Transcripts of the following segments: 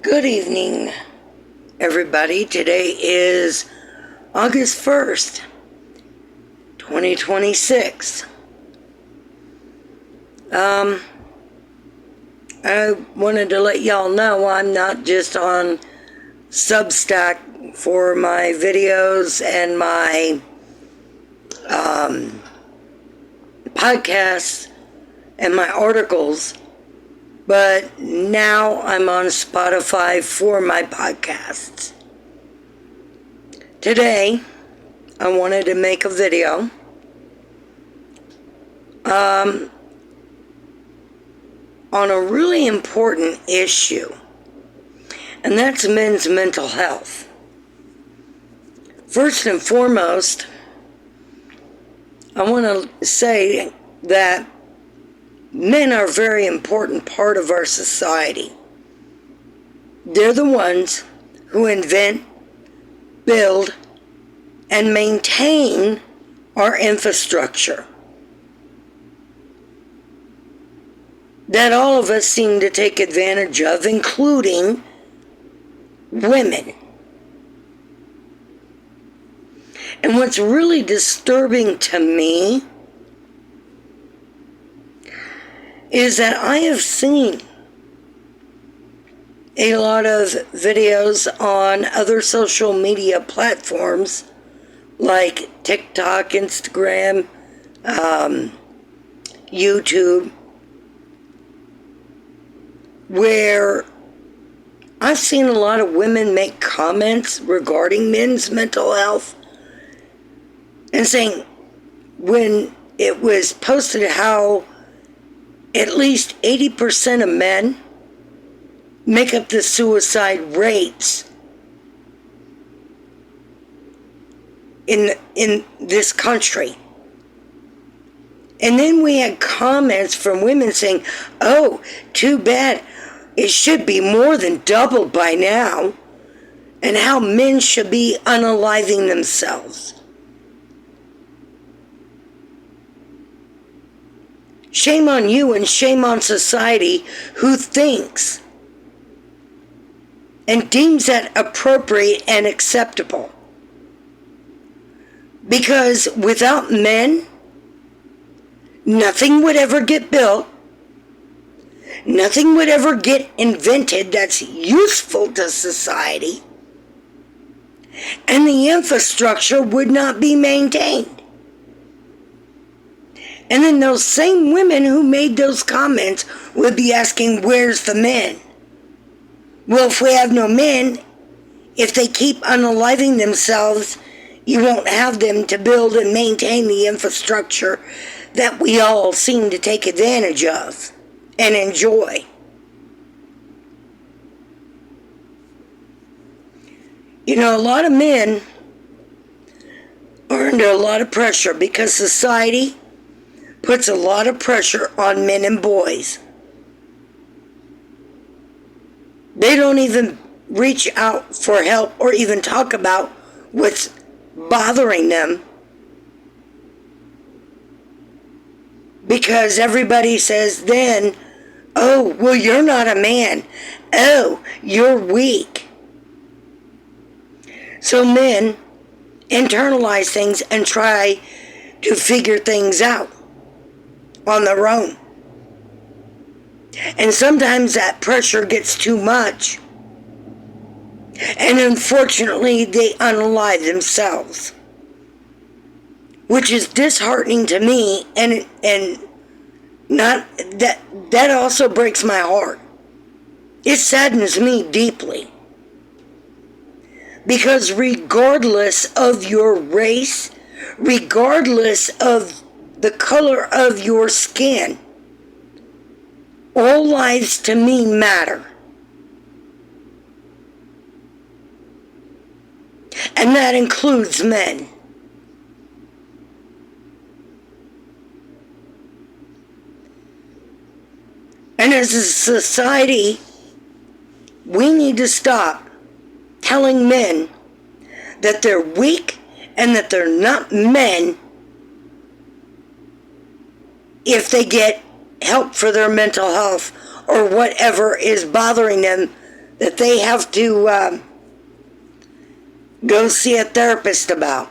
Good evening, everybody. Today is August 1st, 2026. I wanted to let y'all know I'm not just on Substack for my videos and my podcasts and my articles, but now I'm on Spotify for my podcasts. Today, I wanted to make a video on a really important issue, and that's men's mental health. First and foremost, I want to say that men are a very important part of our society. They're the ones who invent, build, and maintain our infrastructure that all of us seem to take advantage of, including women. And what's really disturbing to me is that I have seen a lot of videos on other social media platforms like TikTok, Instagram, YouTube, where I've seen a lot of women make comments regarding men's mental health and saying, when it was posted how at least 80% of men make up the suicide rates in this country. And then we had comments from women saying, oh, too bad, it should be more than double by now, and how men should be unaliving themselves. Shame on you and shame on society who thinks and deems that appropriate and acceptable. Because without men, nothing would ever get built. Nothing would ever get invented that's useful to society. And the infrastructure would not be maintained. And then those same women who made those comments would be asking, where's the men? Well, if we have no men, if they keep unaliving themselves, you won't have them to build and maintain the infrastructure that we all seem to take advantage of and enjoy. You know, a lot of men are under a lot of pressure because society puts a lot of pressure on men and boys. They don't even reach out for help or even talk about what's bothering them, because everybody says then, oh, well, you're not a man. Oh, you're weak. So men internalize things and try to figure things out on their own. And sometimes that pressure gets too much. And unfortunately, they unalive themselves. Which is disheartening to me, and not that also breaks my heart. It saddens me deeply. Because regardless of your race, regardless of the color of your skin, all lives to me matter. And that includes men. And as a society, we need to stop telling men that they're weak and that they're not men if they get help for their mental health or whatever is bothering them that they have to go see a therapist about.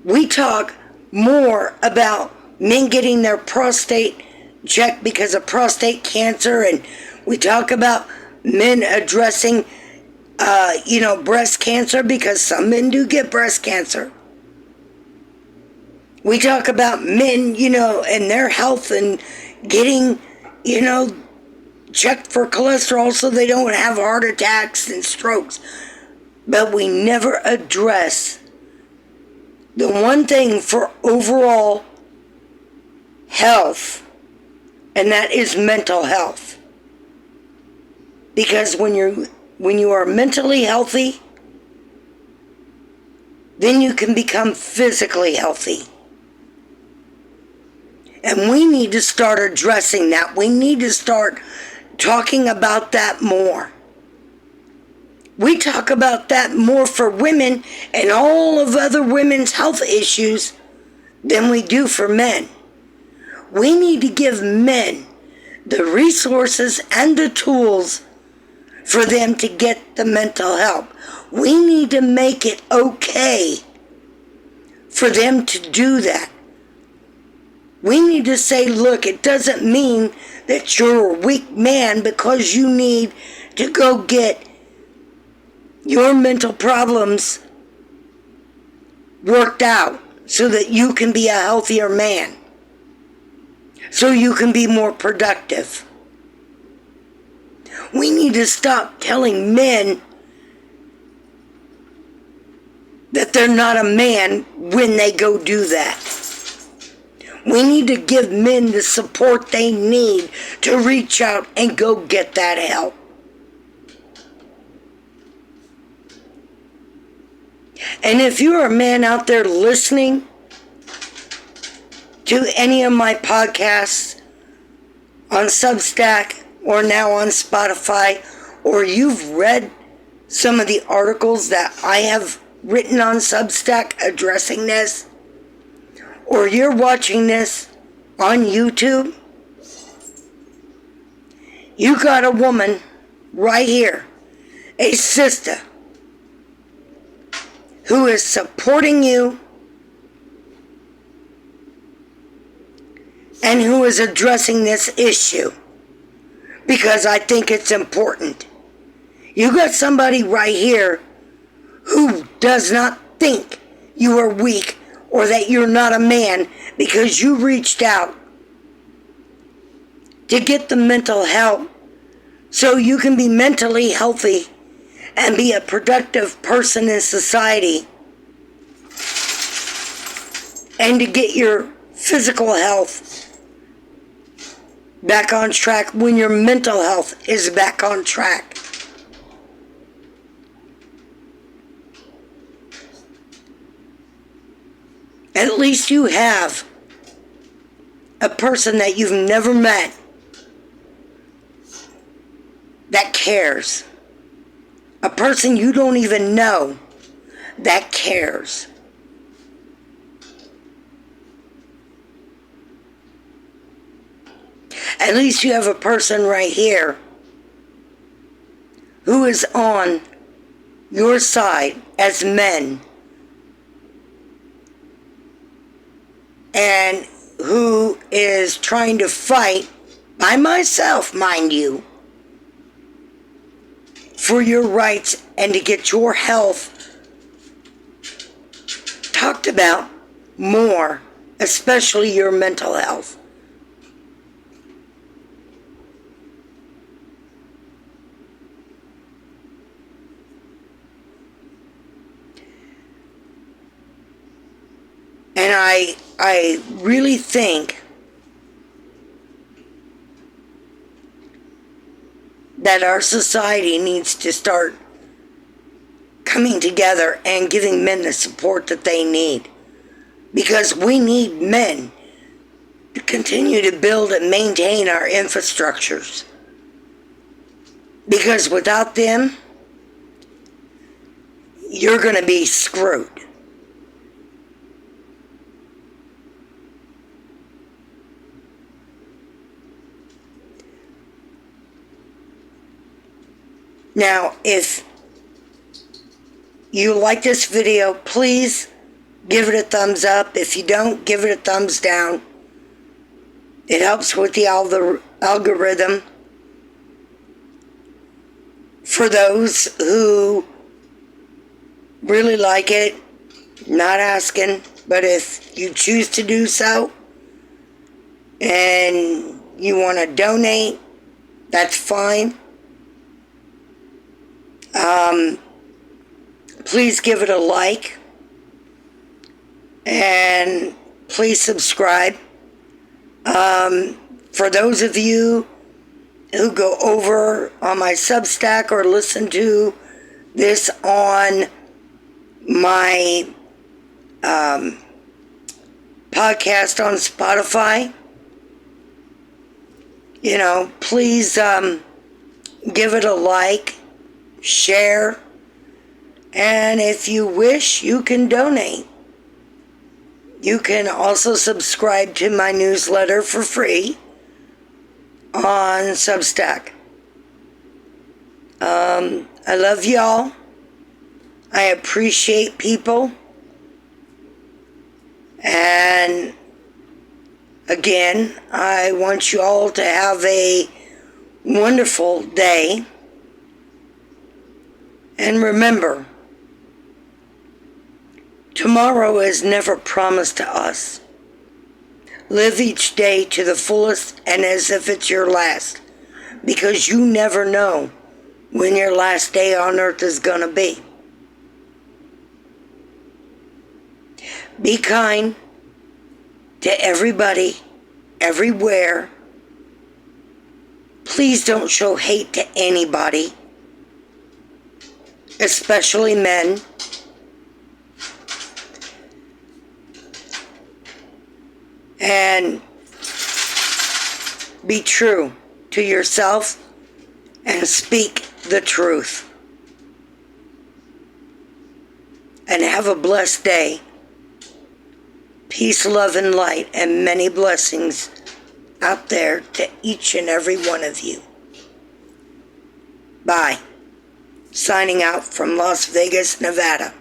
We talk more about men getting their prostate checked because of prostate cancer, and we talk about men addressing, breast cancer, because some men do get breast cancer. We talk about men, and their health and getting, checked for cholesterol so they don't have heart attacks and strokes. But we never address the one thing for overall health, and that is mental health. Because when you are mentally healthy, then you can become physically healthy. And we need to start addressing that. We need to start talking about that more. We talk about that more for women and all of other women's health issues than we do for men. We need to give men the resources and the tools for them to get the mental help. We need to make it okay for them to do that. We need to say, look, it doesn't mean that you're a weak man because you need to go get your mental problems worked out so that you can be a healthier man, so you can be more productive. We need to stop telling men that they're not a man when they go do that. We need to give men the support they need to reach out and go get that help. And if you're a man out there listening to any of my podcasts on Substack or now on Spotify, or you've read some of the articles that I have written on Substack addressing this, or you're watching this on YouTube, you got a woman right here, a sister, who is supporting you and who is addressing this issue, because I think it's important. You got somebody right here who does not think you are weak or that you're not a man because you reached out to get the mental help so you can be mentally healthy and be a productive person in society, and to get your physical health back on track when your mental health is back on track. At least you have a person that you've never met that cares. A person you don't even know that cares. At least you have a person right here who is on your side as men, and who is trying to fight, by myself, mind you, for your rights and to get your health talked about more, especially your mental health. And I really think that our society needs to start coming together and giving men the support that they need. Because we need men to continue to build and maintain our infrastructures. Because without them, you're going to be screwed. Now, if you like this video, please give it a thumbs up. If you don't, give it a thumbs down. It helps with the algorithm. For those who really like it, not asking, but if you choose to do so and you want to donate, that's fine. Please give it a like and please subscribe. For those of you who go over on my Substack or listen to this on my podcast on Spotify, please give it a like, share, and if you wish, you can donate. You can also subscribe to my newsletter for free on Substack. I love y'all. I appreciate people. And again, I want you all to have a wonderful day. And remember, tomorrow is never promised to us. Live each day to the fullest and as if it's your last, because you never know when your last day on earth is going to be. Be kind to everybody, everywhere. Please don't show hate to anybody, especially men. And be true to yourself and speak the truth. And have a blessed day. Peace, love, and light, and many blessings out there to each and every one of you. Bye. Signing out from Las Vegas, Nevada.